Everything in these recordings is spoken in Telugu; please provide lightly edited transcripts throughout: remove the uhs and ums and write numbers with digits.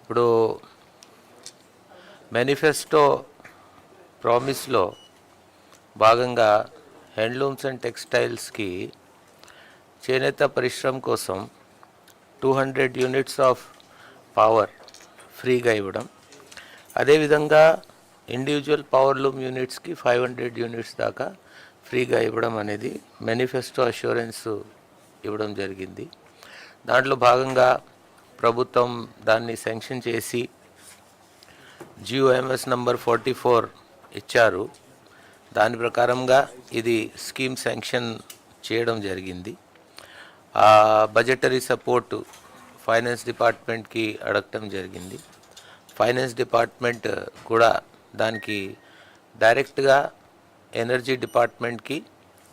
ఇప్పుడు మేనిఫెస్టో ప్రామిస్లో భాగంగా హ్యాండ్లూమ్స్ అండ్ టెక్స్టైల్స్కి చేనేత పరిశ్రమ కోసం 200 యూనిట్స్ ఆఫ్ పవర్ ఫ్రీగా ఇవ్వడం, అదేవిధంగా ఇండివిజువల్ పవర్లూమ్ యూనిట్స్కి 500 యూనిట్స్ దాకా ఫ్రీగా ఇవ్వడం అనేది మేనిఫెస్టో అష్యూరెన్స్ ఇవ్వడం జరిగింది. దాంట్లో భాగంగా ప్రభుత్వం దాన్ని శాంక్షన్ చేసి GOMS నంబర్ 44 ఇచ్చారు. దాని ప్రకారంగా ఇది స్కీమ్ శాంక్షన్ చేయడం జరిగింది. బడ్జెటరీ సపోర్ట్ ఫైనాన్స్ డిపార్ట్మెంట్కి అడగటం జరిగింది. ఫైనాన్స్ డిపార్ట్మెంట్ కూడా దానికి డైరెక్ట్గా ఎనర్జీ డిపార్ట్మెంట్కి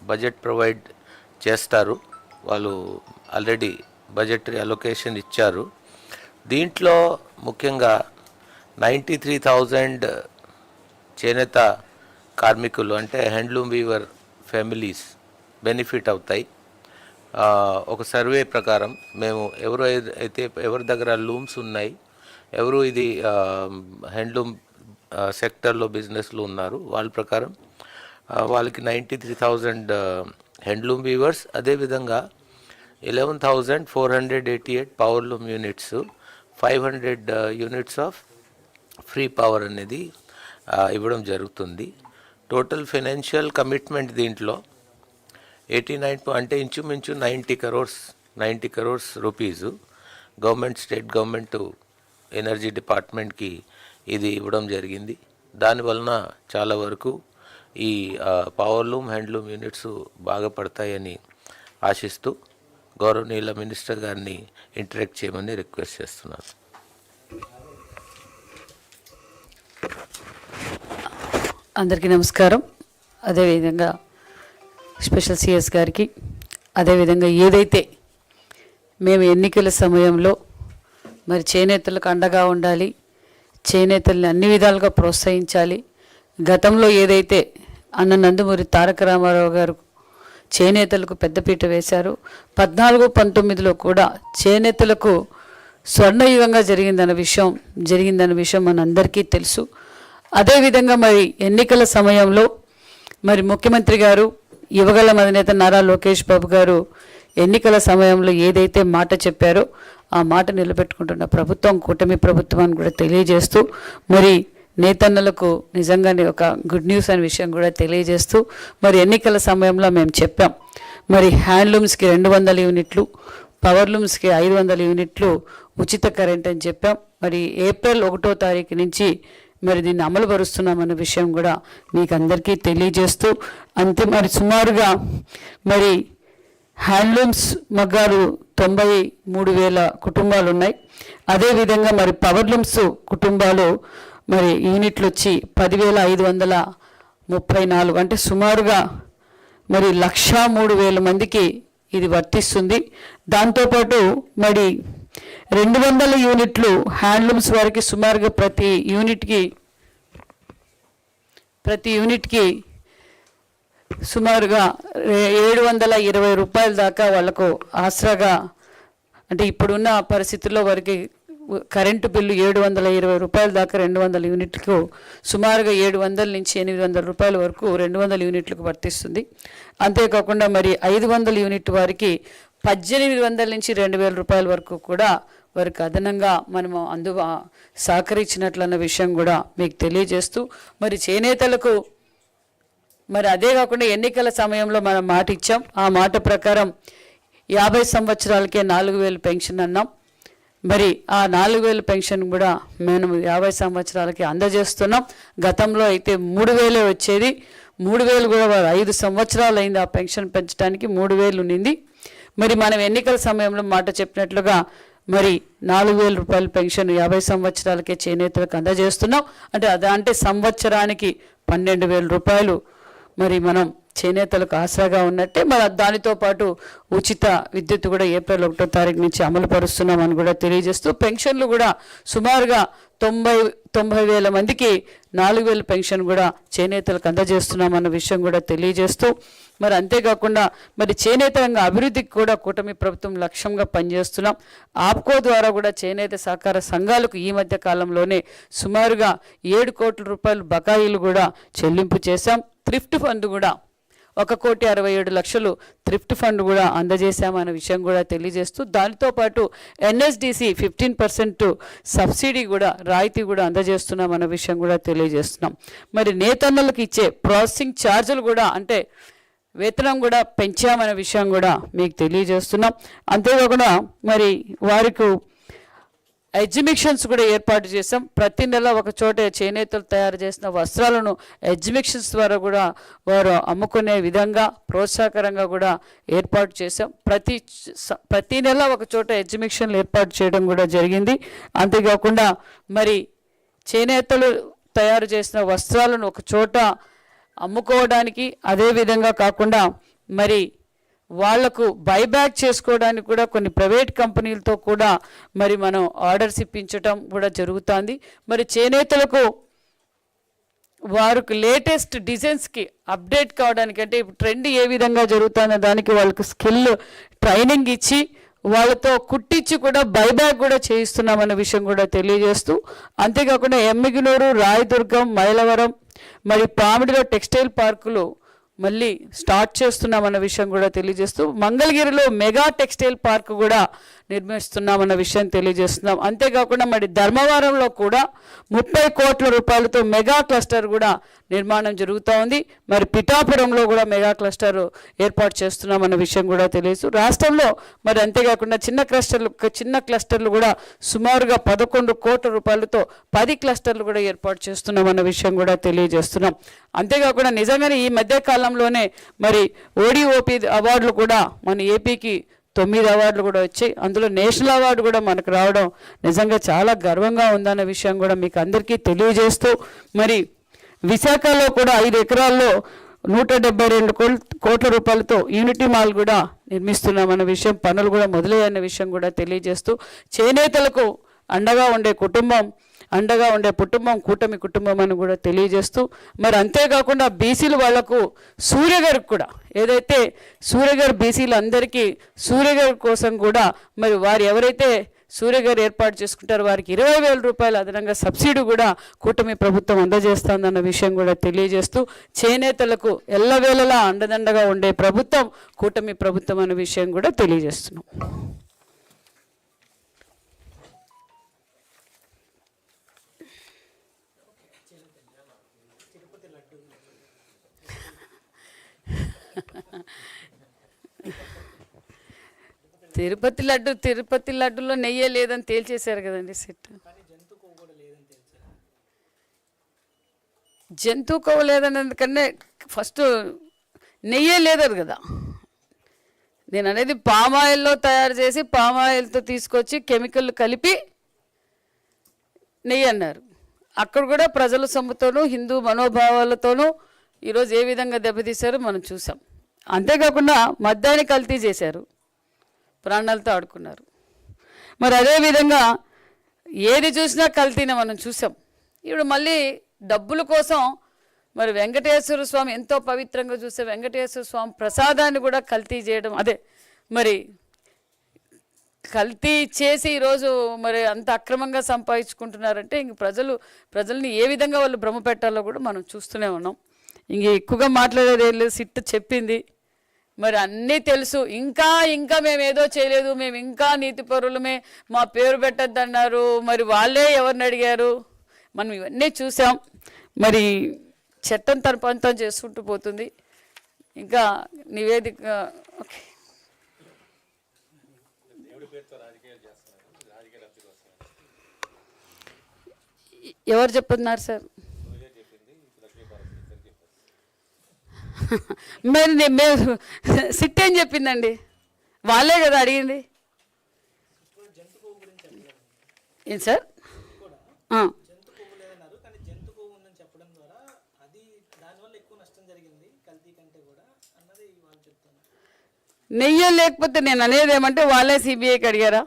బడ్జెట్ ప్రొవైడ్ చేస్తారు. వాళ్ళు ఆల్రెడీ బడ్జెటరీ అలొకేషన్ ఇచ్చారు. దీంట్లో ముఖ్యంగా 93,000 చేనేత కార్మికులు అంటే హ్యాండ్లూమ్ వీవర్ ఫ్యామిలీస్ బెనిఫిట్ అవుతాయి. ఒక సర్వే ప్రకారం మేము ఎవరి దగ్గర లూమ్స్ ఉన్నాయి, ఎవరు ఇది హ్యాండ్లూమ్ సెక్టర్లో బిజినెస్లో ఉన్నారు, వాళ్ళ ప్రకారం వాళ్ళకి 93,000 హ్యాండ్లూమ్ వీవర్స్, అదేవిధంగా 11,488 powerloom units, 500 units of free power అనేది ఇవ్వడం జరుగుతుంది. టోటల్ ఫైనాన్షియల్ కమిట్మెంట్ దీంట్లో 89 అంటే ఇంచుమించు 90 crores rupees government, state government energy డిపార్ట్మెంట్కి ఇది ఇవ్వడం జరిగింది. దానివలన చాలా వరకు ఈ పవర్లూమ్ హ్యాండ్లూమ్ యూనిట్స్ బాగా పడతాయని ఆశిస్తూ గౌరవనీయుల మినిస్టర్ గారిని ఇంటరాక్ట్ చేయమని రిక్వెస్ట్ చేస్తున్నాను. అందరికీ నమస్కారం. అదేవిధంగా స్పెషల్ CS గారికి, అదేవిధంగా ఏదైతే మేము ఎన్నికల సమయంలో మరి చేనేతలకు అండగా ఉండాలి, చేనేతల్ని అన్ని విధాలుగా ప్రోత్సహించాలి. గతంలో ఏదైతే అన్న నందమూరి తారక రామారావు గారు చేనేతలకు పెద్దపీట వేశారు, 14-19లో కూడా చేనేతలకు స్వర్ణయుగంగా జరిగిందన్న విషయం మనందరికీ తెలుసు. అదేవిధంగా మరి ఎన్నికల సమయంలో మరి ముఖ్యమంత్రి గారు, యువగళం అధినేత నారా లోకేష్ బాబు గారు ఎన్నికల సమయంలో ఏదైతే మాట చెప్పారో ఆ మాట నిలబెట్టుకుంటున్న ప్రభుత్వం కూటమి ప్రభుత్వం అని కూడా తెలియజేస్తూ, మరి నేతన్నలకు నిజంగానే ఒక గుడ్ న్యూస్ అనే విషయం కూడా తెలియజేస్తూ, మరి ఎన్నికల సమయంలో మేము చెప్పాం, మరి హ్యాండ్లూమ్స్కి 200 యూనిట్లు, పవర్లూమ్స్కి 500 యూనిట్లు ఉచిత కరెంట్ అని చెప్పాం. మరి ఏప్రిల్ 1వ తారీఖు నుంచి మరి దీన్ని అమలు పరుస్తున్నామన్న విషయం కూడా మీకు అందరికీ తెలియజేస్తూ, అంతే మరి సుమారుగా మరి హ్యాండ్లూమ్స్ మగ్గాలు 93,000 కుటుంబాలు ఉన్నాయి. అదేవిధంగా మరి పవర్లూమ్స్ కుటుంబాలు మరి యూనిట్లు వచ్చి 10,534, అంటే సుమారుగా మరి 103,000 మందికి ఇది వర్తిస్తుంది. దాంతోపాటు మరి 200 యూనిట్లు హ్యాండ్లూమ్స్ వారికి సుమారుగా ప్రతి యూనిట్కి సుమారుగా 720 రూపాయల దాకా వాళ్ళకు ఆసరాగా, అంటే ఇప్పుడున్న పరిస్థితుల్లో వారికి కరెంటు బిల్లు 720 రూపాయల దాకా 200 యూనిట్లకు సుమారుగా 700 నుంచి 800 రూపాయల వరకు 200 యూనిట్లకు వర్తిస్తుంది. అంతేకాకుండా మరి 500 యూనిట్ వారికి 1,800 నుంచి 2,000 రూపాయల వరకు కూడా వారికి అదనంగా మనము సహకరించినట్లన్న విషయం కూడా మీకు తెలియజేస్తూ, మరి చేనేతలకు మరి అదే కాకుండా ఎన్నికల సమయంలో మనం మాట ఇచ్చాం. ఆ మాట ప్రకారం 50 సంవత్సరాలకే 4,000 పెన్షన్ అన్నాం. మరి ఆ 4,000 పెన్షన్ కూడా మేము 50 సంవత్సరాలకి అందజేస్తున్నాం. గతంలో అయితే 3,000 వచ్చేది, 3,000 కూడా 5 సంవత్సరాలు అయింది ఆ పెన్షన్ పెంచడానికి, 3,000 ఉన్నింది. మరి మనం ఎన్నికల సమయంలో మాట చెప్పినట్లుగా మరి 4,000 రూపాయల పెన్షన్ 50 సంవత్సరాలకే చేనేతలకు అందజేస్తున్నాం. అంటే సంవత్సరానికి 12,000 రూపాయలు మరి మనం చేనేతలకు ఆసరాగా ఉన్నట్టే. మరి దానితో పాటు ఉచిత విద్యుత్ కూడా ఏప్రిల్ 1వ తారీఖు నుంచి అమలు పరుస్తున్నామని కూడా తెలియజేస్తూ, పెన్షన్లు కూడా సుమారుగా 90,000 మందికి 4,000 పెన్షన్ కూడా చేనేతలకు అందజేస్తున్నామన్న విషయం కూడా తెలియజేస్తూ, మరి అంతేకాకుండా మరి చేనేత రంగ అభివృద్ధికి కూడా కూటమి ప్రభుత్వం లక్ష్యంగా పనిచేస్తున్నాం. ఆప్కో ద్వారా కూడా చేనేత సహకార సంఘాలకు ఈ మధ్య కాలంలోనే సుమారుగా 7 కోట్ల రూపాయలు బకాయిలు కూడా చెల్లింపు చేశాం. థ్రిఫ్ట్ ఫండ్ కూడా 1,67,00,000 థ్రిఫ్ట్ ఫండ్ కూడా అందజేశామన్న విషయం కూడా తెలియజేస్తూ, దానితో పాటు ఎన్ఎస్డిసి 15% సబ్సిడీ కూడా రాయితీ కూడా అందజేస్తున్నామన్న విషయం కూడా తెలియజేస్తున్నాం. మరి నేతన్నలకు ఇచ్చే ప్రాసెసింగ్ ఛార్జీలు కూడా అంటే వేతనం కూడా పెంచామనే విషయం కూడా మీకు తెలియజేస్తున్నాం. అంతేకాకుండా మరి వారికి ఎగ్జిబిషన్స్ కూడా ఏర్పాటు చేసాం. ప్రతి నెల ఒక చోట చేనేతలు తయారు చేసిన వస్త్రాలను ఎగ్జిబిషన్స్ ద్వారా కూడా వారు అమ్ముకునే విధంగా ప్రోత్సాహకరంగా కూడా ఏర్పాటు చేసాం. ప్రతి నెల ఒక చోట ఎగ్జిబిషన్లు ఏర్పాటు చేయడం కూడా జరిగింది. అంతేకాకుండా మరి చేనేతలు తయారు చేసిన వస్త్రాలను ఒక చోట అమ్ముకోవడానికి, అదేవిధంగా కాకుండా మరి వాళ్లకు బైబ్యాక్ చేసుకోవడానికి కూడా కొన్ని ప్రైవేట్ కంపెనీలతో కూడా మరి మనం ఆర్డర్స్ ఇప్పించటం కూడా జరుగుతుంది. మరి చేనేతలకు వారికి లేటెస్ట్ డిజైన్స్కి అప్డేట్ కావడానికి, అంటే ఇప్పుడు ట్రెండ్ ఏ విధంగా జరుగుతుందో దానికి వాళ్ళకు స్కిల్ ట్రైనింగ్ ఇచ్చి వాళ్ళతో కుట్టించి కూడా బైబ్యాక్ కూడా చేయిస్తున్నామన్న విషయం కూడా తెలియజేస్తూ, అంతేకాకుండా ఎమ్మిగినూరు, రాయదుర్గం, మైలవరం మరి పామిడిలో టెక్స్టైల్ పార్కులు మళ్ళీ స్టార్ట్ చేస్తున్నామన్న విషయం కూడా తెలియజేస్తూ, మంగళగిరిలో మెగా టెక్స్టైల్ పార్క్ కూడా నిర్మిస్తున్నామన్న విషయం తెలియజేస్తున్నాం. అంతేకాకుండా మరి ధర్మవరంలో కూడా 30 కోట్ల రూపాయలతో మెగా క్లస్టర్ కూడా నిర్మాణం జరుగుతూ ఉంది. మరి పిఠాపురంలో కూడా మెగా క్లస్టర్ ఏర్పాటు చేస్తున్నామన్న విషయం కూడా తెలియజేస్తూ, రాష్ట్రంలో మరి అంతేకాకుండా చిన్న క్లస్టర్లు కూడా సుమారుగా 11 కోట్ల రూపాయలతో 10 క్లస్టర్లు కూడా ఏర్పాటు చేస్తున్నామన్న విషయం కూడా తెలియజేస్తున్నాం. అంతేకాకుండా నిజంగానే ఈ మధ్య కాలంలోనే మరి ఓడిఓపి అవార్డులు కూడా మన ఏపీకి 9 అవార్డులు కూడా వచ్చాయి. అందులో నేషనల్ అవార్డు కూడా మనకు రావడం నిజంగా చాలా గర్వంగా ఉందన్న విషయం కూడా మీకు అందరికీ తెలియజేస్తూ, మరి విశాఖలో కూడా 5 ఎకరాల్లో 172 కోట్ల రూపాయలతో యూనిటీ మాల్ కూడా నిర్మిస్తున్నామన్న విషయం, పనులు కూడా మొదలయ్యన్న విషయం కూడా తెలియజేస్తూ, చేనేతలకు అండగా ఉండే కుటుంబం కూటమి కుటుంబం అని కూడా తెలియజేస్తూ, మరి అంతేకాకుండా బీసీలు వాళ్లకు సూర్యగారికి కూడా ఏదైతే సూర్యగారు బీసీలు అందరికీ సూర్యగారి కోసం కూడా మరి వారు ఎవరైతే సూర్యగారు ఏర్పాటు చేసుకుంటారో వారికి 20,000 రూపాయలు అదనంగా సబ్సిడీ కూడా కూటమి ప్రభుత్వం అందజేస్తుందన్న విషయం కూడా తెలియజేస్తూ, చేనేతలకు ఎల్లవేళలా అండదండగా ఉండే ప్రభుత్వం కూటమి ప్రభుత్వం అనే విషయం కూడా తెలియజేస్తున్నాం. తిరుపతి లడ్డులో నెయ్యే లేదని తేల్చేశారు కదండి సెట్. జంతువు కొవ్వు లేదని ఎందుకంటే ఫస్ట్ నెయ్యే లేదు కదా. నేను అనేది పామాయిల్లో తయారు చేసి పామాయిల్తో తీసుకొచ్చి కెమికల్ కలిపి నెయ్యి అన్నారు. అక్కడ కూడా ప్రజల సొమ్ముతోనూ హిందూ మనోభావాలతోనూ ఈరోజు ఏ విధంగా దెబ్బతీశారో మనం చూసాం. అంతేకాకుండా మద్యాన్ని కల్తీ చేశారు, ప్రాణాలతో ఆడుకున్నారు. మరి అదేవిధంగా ఏది చూసినా కల్తీనే మనం చూసాం. ఇప్పుడు మళ్ళీ డబ్బుల కోసం మరి వెంకటేశ్వర స్వామి ఎంతో పవిత్రంగా చూసే వెంకటేశ్వర స్వామి ప్రసాదాన్ని కూడా కల్తీ చేయడం, అదే మరి కల్తీ చేసి ఈరోజు మరి అంత అక్రమంగా సంపాదించుకుంటున్నారంటే ఇంక ప్రజల్ని ఏ విధంగా వాళ్ళు భ్రమ పెట్టాలో కూడా మనం చూస్తూనే ఉన్నాం. ఇంక ఎక్కువగా మాట్లాడేది సిట్ చెప్పింది, మరి అన్నీ తెలుసు. ఇంకా మేము ఏదో చేయలేదు, మేము ఇంకా నీతిపరులమే, మా పేరు పెట్టద్దన్నారు. మరి వాళ్ళే ఎవరిని అడిగారు? మనం ఇవన్నీ చూసాం. మరి చట్టం తన పని చేసుకుంటూ పోతుంది. ఇంకా నివేదిక ఓకే. ఎవరు చెప్తున్నారు సార్? మరి మేము సిట్ ఏం చెప్పిందండి? వాళ్ళే కదా అడిగింది. ఏం సార్? నెయ్యి లేకపోతే నేను అనేది ఏమంటే వాళ్ళే సిబిఐకి అడిగారా?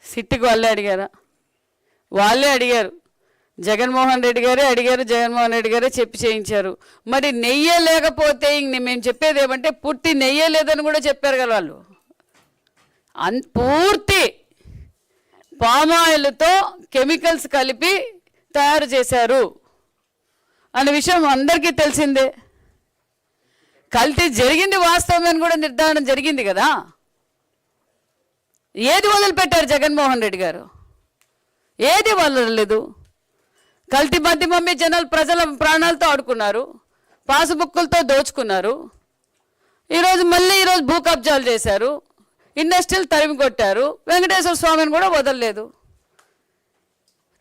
సిట్కి వాళ్ళే అడిగారా? వాళ్ళే అడిగారు. జగన్మోహన్ రెడ్డి గారే అడిగారు, జగన్మోహన్ రెడ్డి గారే చెప్పి చేయించారు. మరి నెయ్యే లేకపోతే ఇంక మేము చెప్పేది ఏమంటే పుట్టి నెయ్యే లేదని కూడా చెప్పారు కదా వాళ్ళు. పూర్తి పామాయిల్తో కెమికల్స్ కలిపి తయారు చేశారు అనే విషయం అందరికీ తెలిసిందే. కల్తీ జరిగింది వాస్తవమని కూడా నిర్ధారణ జరిగింది కదా. ఏది వదిలిపెట్టారు జగన్మోహన్ రెడ్డి గారు? ఏది వదలలేదు. కల్తీ మద్యం అమ్మి ప్రజల ప్రాణాలతో ఆడుకున్నారు, పాసుబుక్కులతో దోచుకున్నారు. ఈరోజు భూ కబ్జాలు చేశారు, ఇండస్ట్రీలు తరిమి కొట్టారు, వెంకటేశ్వర స్వామిని కూడా వదలలేదు.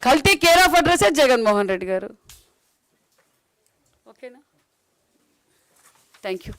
కల్తీ కేర్ ఆఫ్ అడ్రసే జగన్మోహన్ రెడ్డి గారు. ఓకేనా? Thank you.